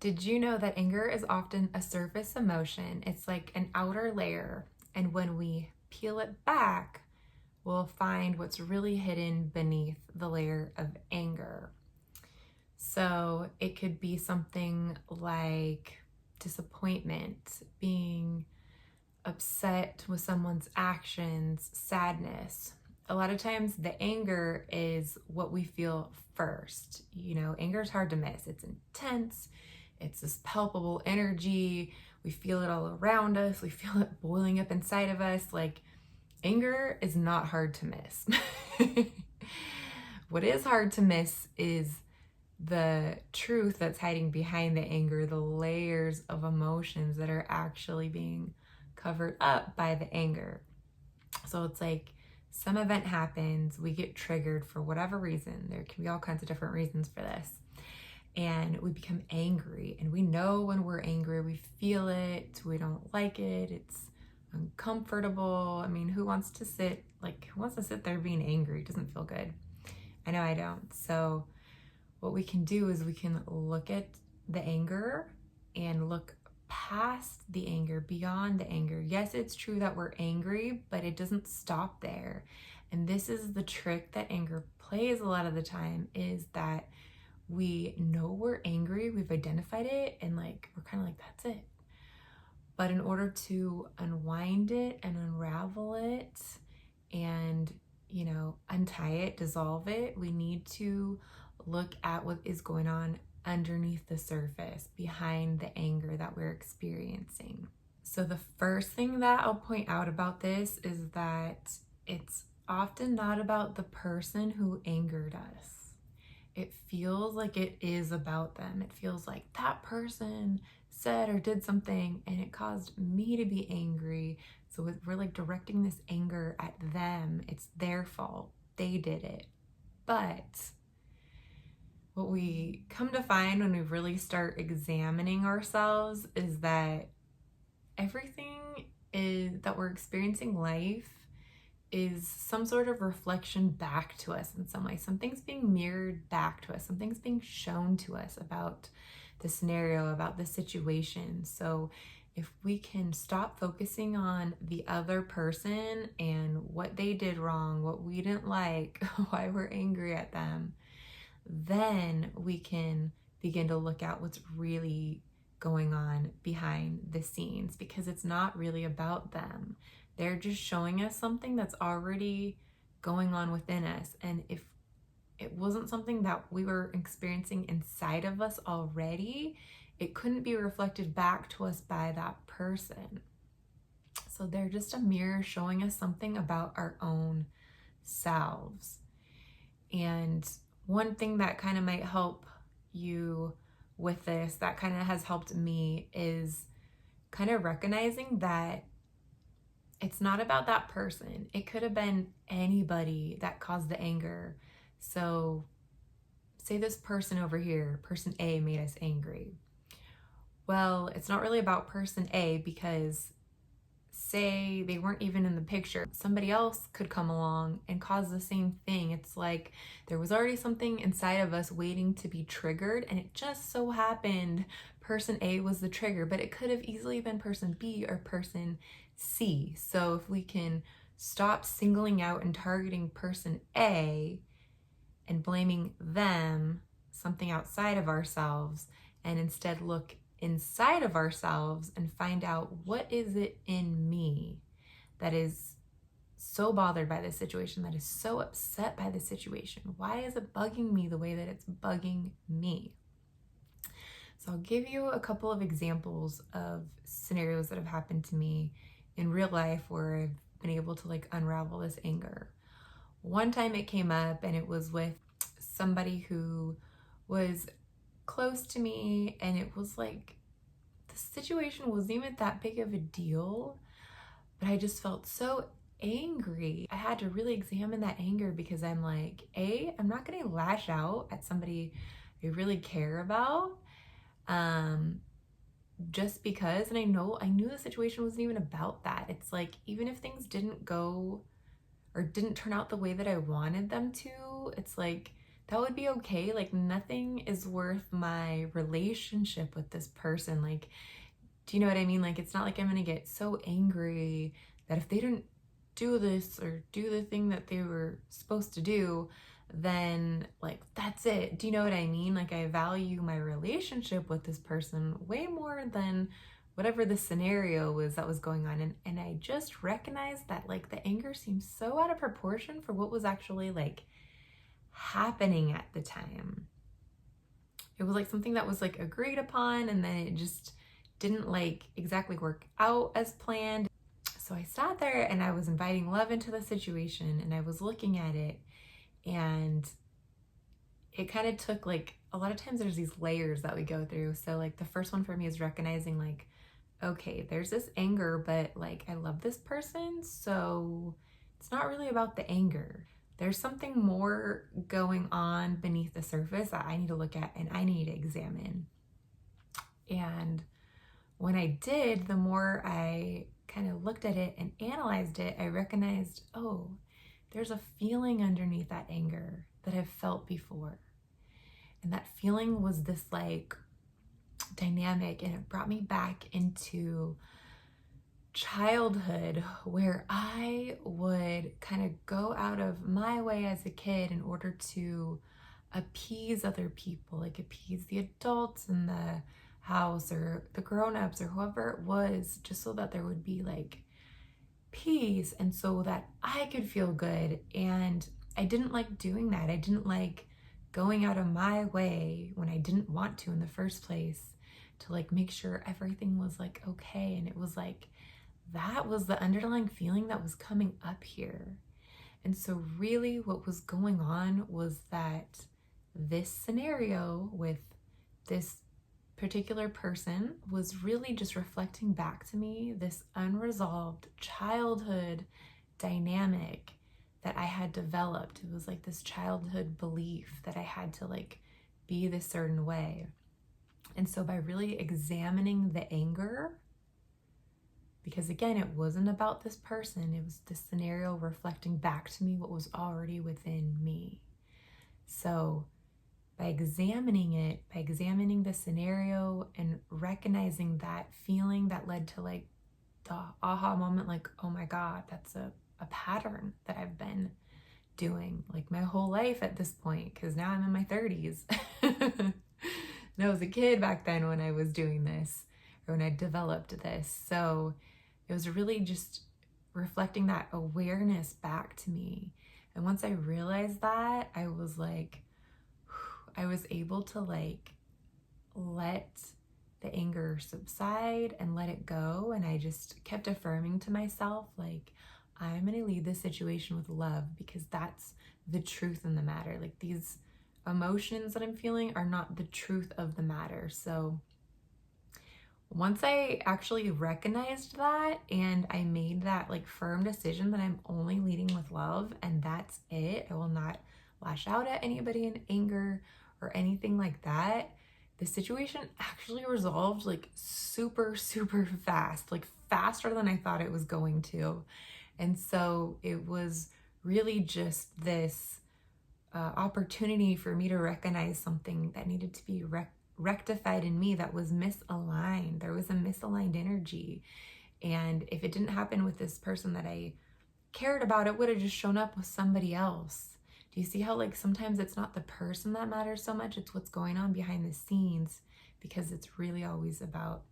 Did you know that anger is often a surface emotion? It's like an outer layer. And when we peel it back, we'll find what's really hidden beneath the layer of anger. So it could be something like disappointment, being upset with someone's actions, sadness. A lot of times the anger is what we feel first. Anger is hard to miss. It's intense. It's this palpable energy. We feel it all around us. We feel it boiling up inside of us. Like, anger is not hard to miss. What is hard to miss is the truth that's hiding behind the anger, the layers of emotions that are actually being covered up by the anger. So it's like some event happens, we get triggered for whatever reason. There can be all kinds of different reasons for this. And we become angry, and we know when we're angry, we feel it, we don't like it, it's uncomfortable. I mean, who wants to sit there being angry? It doesn't feel good. I know I don't. So what we can do is we can look at the anger and look past the anger, beyond the anger. Yes, it's true that we're angry, but it doesn't stop there. And this is the trick that anger plays a lot of the time, is that we know we're angry, we've identified it, and we're kind of like, that's it. But in order to unwind it and unravel it and, untie it, dissolve it, we need to look at what is going on underneath the surface, behind the anger that we're experiencing. So the first thing that I'll point out about this is that it's often not about the person who angered us. It feels like it is about them. It feels like that person said or did something and it caused me to be angry. So we're directing this anger at them. It's their fault. They did it. But what we come to find when we really start examining ourselves is that everything that we're experiencing life is some sort of reflection back to us in some way. Something's being mirrored back to us. Something's being shown to us about the scenario, about the situation. So if we can stop focusing on the other person and what they did wrong, what we didn't like, why we're angry at them, then we can begin to look at what's really going on behind the scenes, because it's not really about them. They're just showing us something that's already going on within us. And if it wasn't something that we were experiencing inside of us already, it couldn't be reflected back to us by that person. So they're just a mirror showing us something about our own selves. And one thing that kind of might help you with this, that kind of has helped me, is kind of recognizing that it's not about that person. It could have been anybody that caused the anger. So say this person over here, person A, made us angry. Well, it's not really about person A, because say they weren't even in the picture, somebody else could come along and cause the same thing. It's like there was already something inside of us waiting to be triggered, and it just so happened person A was the trigger, but it could have easily been person B or person C. So if we can stop singling out and targeting person A and blaming them, something outside of ourselves, and instead look inside of ourselves and find out, what is it in me that is so bothered by this situation, that is so upset by the situation? Why is it bugging me the way that it's bugging me? So I'll give you a couple of examples of scenarios that have happened to me in real life where I've been able to unravel this anger. One time it came up, and it was with somebody who was close to me, and it was the situation wasn't even that big of a deal, but I just felt so angry. I had to really examine that anger, because I'm like, I'm not going to lash out at somebody I really care about just because. And I knew the situation wasn't even about that. It's like, even if things didn't go or didn't turn out the way that I wanted them to, it's like that would be okay. Like, nothing is worth my relationship with this person. Like, do you know what I mean? Like, it's not like I'm gonna get so angry that if they didn't do this or do the thing that they were supposed to do, then like that's it. Do you know what I mean? Like, I value my relationship with this person way more than whatever the scenario was that was going on. And I just recognized that like the anger seems so out of proportion for what was actually like happening at the time. It was like something that was like agreed upon, and then it just didn't like exactly work out as planned. So I sat there and I was inviting love into the situation, and I was looking at it, and it kind of took like, a lot of times there's these layers that we go through. So like the first one for me is recognizing like, okay, there's this anger, but like I love this person, so it's not really about the anger. There's something more going on beneath the surface that I need to look at and I need to examine. And when I did, the more I kind of looked at it and analyzed it, I recognized, oh, there's a feeling underneath that anger that I've felt before. And that feeling was this like dynamic, and it brought me back into childhood, where I would kind of go out of my way as a kid in order to appease other people, like appease the adults in the house or the grown-ups or whoever it was, just so that there would be like peace and so that I could feel good. And I didn't like doing that. I didn't like going out of my way when I didn't want to in the first place to like make sure everything was like okay. And it was like, that was the underlying feeling that was coming up here. And so really what was going on was that this scenario with this particular person was really just reflecting back to me this unresolved childhood dynamic that I had developed. It was like this childhood belief that I had to like be this certain way. And so by really examining the anger, because again, it wasn't about this person, it was this scenario reflecting back to me what was already within me. So by examining it, by examining the scenario and recognizing that feeling that led to like the aha moment, like, oh my God, that's a pattern that I've been doing like my whole life at this point, because now I'm in my 30s. And I was a kid back then when I was doing this, or when I developed this. So it was really just reflecting that awareness back to me. And once I realized that, I was like, I was able to like let the anger subside and let it go. And I just kept affirming to myself, like, I'm going to lead this situation with love, because that's the truth in the matter. Like, these emotions that I'm feeling are not the truth of the matter. So once I actually recognized that and I made that like firm decision that I'm only leading with love and that's it, I will not lash out at anybody in anger or anything like that, the situation actually resolved like super, super fast, like faster than I thought it was going to. And so it was really just this opportunity for me to recognize something that needed to be rectified in me that was misaligned. There was a misaligned energy. And if it didn't happen with this person that I cared about, it would have just shown up with somebody else. Do you see how like sometimes it's not the person that matters so much, it's what's going on behind the scenes, because it's really always about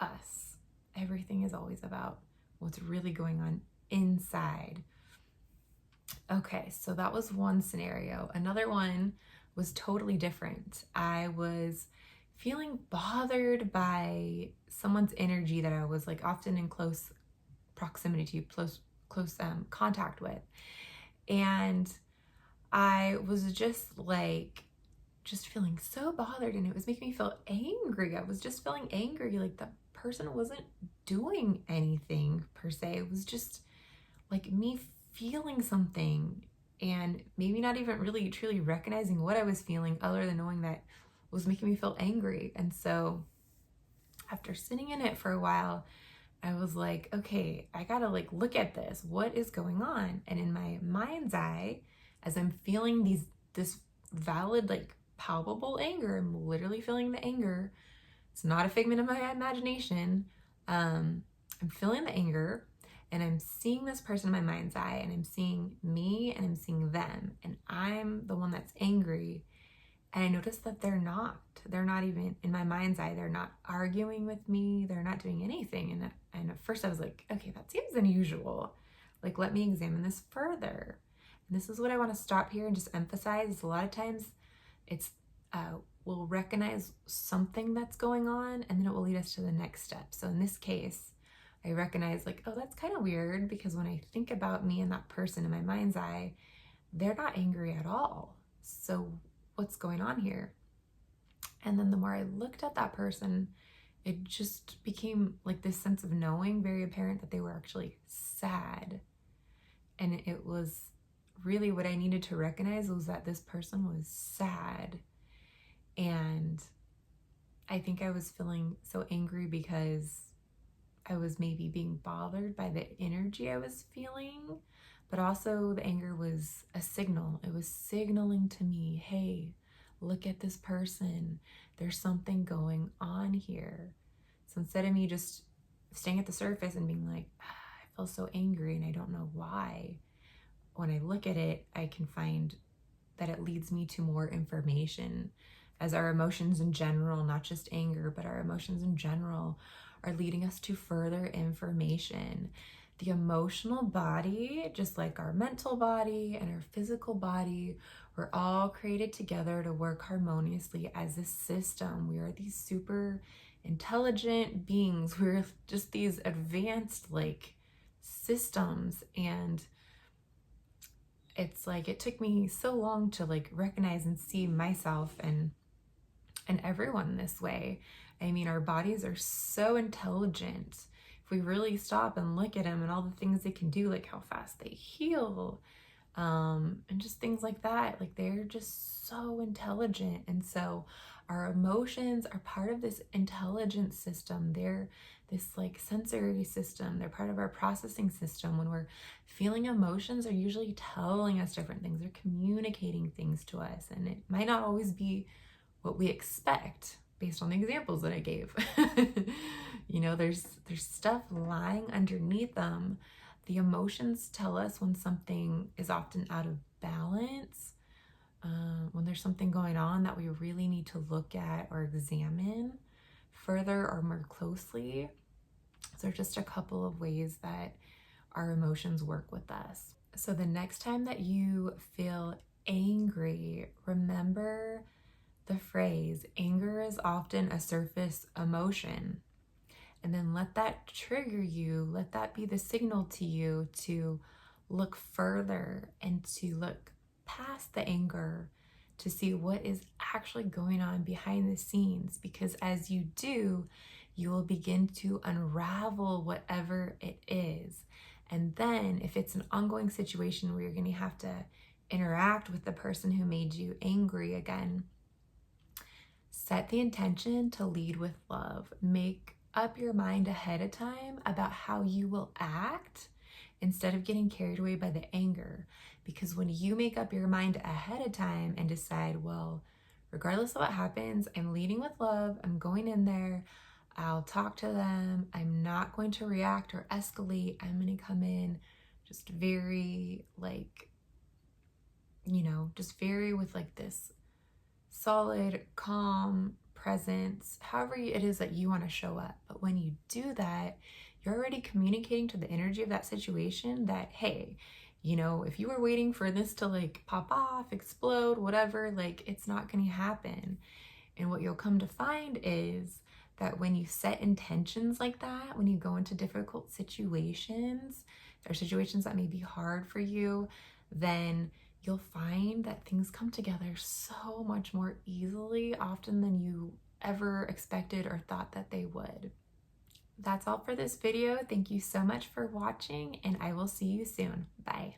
us. Everything is always about what's really going on inside. Okay, so that was one scenario. Another one was totally different. I was feeling bothered by someone's energy that I was like often in close proximity to, close contact with. And I was just feeling so bothered, and it was making me feel angry. I was just feeling angry. Like the person wasn't doing anything per se. It was just like me feeling something and maybe not even really truly recognizing what I was feeling, other than knowing that it was making me feel angry. And so after sitting in it for a while, I was like, okay, I gotta like look at this. What is going on? And in my mind's eye, as I'm feeling this valid, like palpable anger. I'm literally feeling the anger. It's not a figment of my imagination. I'm feeling the anger, and I'm seeing this person in my mind's eye, and I'm seeing me, and I'm seeing them, and I'm the one that's angry. And I noticed that they're not even in my mind's eye. They're not arguing with me. They're not doing anything. And at first I was like, okay, that seems unusual. Like, let me examine this further. And this is what I want to stop here and just emphasize. A lot of times it's, we'll recognize something that's going on, and then it will lead us to the next step. So in this case, I recognize like, oh, that's kind of weird, because when I think about me and that person in my mind's eye, they're not angry at all. So what's going on here? And then the more I looked at that person, it just became like this sense of knowing, very apparent, that they were actually sad. And it was really what I needed to recognize, was that this person was sad. And I think I was feeling so angry because I was maybe being bothered by the energy I was feeling, but also the anger was a signal. It was signaling to me, hey, look at this person. There's something going on here. So instead of me just staying at the surface and being like, I feel so angry and I don't know why, when I look at it, I can find that it leads me to more information, as our emotions in general, not just anger, but our emotions in general, are leading us to further information. The emotional body, just like our mental body and our physical body, we're all created together to work harmoniously as a system. We are these super intelligent beings. We're just these advanced like systems. And it's like, it took me so long to like recognize and see myself and everyone this way. I mean, our bodies are so intelligent. If we really stop and look at them and all the things they can do, like how fast they heal, and just things like that, like they're just so intelligent. And so our emotions are part of this intelligence system. They're this like sensory system. They're part of our processing system. When we're feeling emotions, they're usually telling us different things. They're communicating things to us, and it might not always be what we expect based on the examples that I gave. You know, there's stuff lying underneath them. The emotions tell us when something is often out of balance, when there's something going on that we really need to look at or examine further or more closely. So there's just a couple of ways that our emotions work with us. So the next time that you feel angry, remember the phrase, anger is often a surface emotion. And then let that trigger you, let that be the signal to you to look further and to look past the anger, to see what is actually going on behind the scenes. Because as you do, you will begin to unravel whatever it is. And then if it's an ongoing situation where you're going to have to interact with the person who made you angry again, set the intention to lead with love. Make up your mind ahead of time about how you will act instead of getting carried away by the anger. Because when you make up your mind ahead of time and decide, well, regardless of what happens, I'm leading with love, I'm going in there, I'll talk to them, I'm not going to react or escalate, I'm going to come in just very like, you know, just very with like this solid, calm presence, however it is that you want to show up. But when you do that, you're already communicating to the energy of that situation that, hey, you know, if you were waiting for this to like pop off, explode, whatever, like it's not going to happen. And what you'll come to find is that when you set intentions like that, when you go into difficult situations, or situations that may be hard for you, then you'll find that things come together so much more easily, often than you ever expected or thought that they would. That's all for this video. Thank you so much for watching, and I will see you soon. Bye.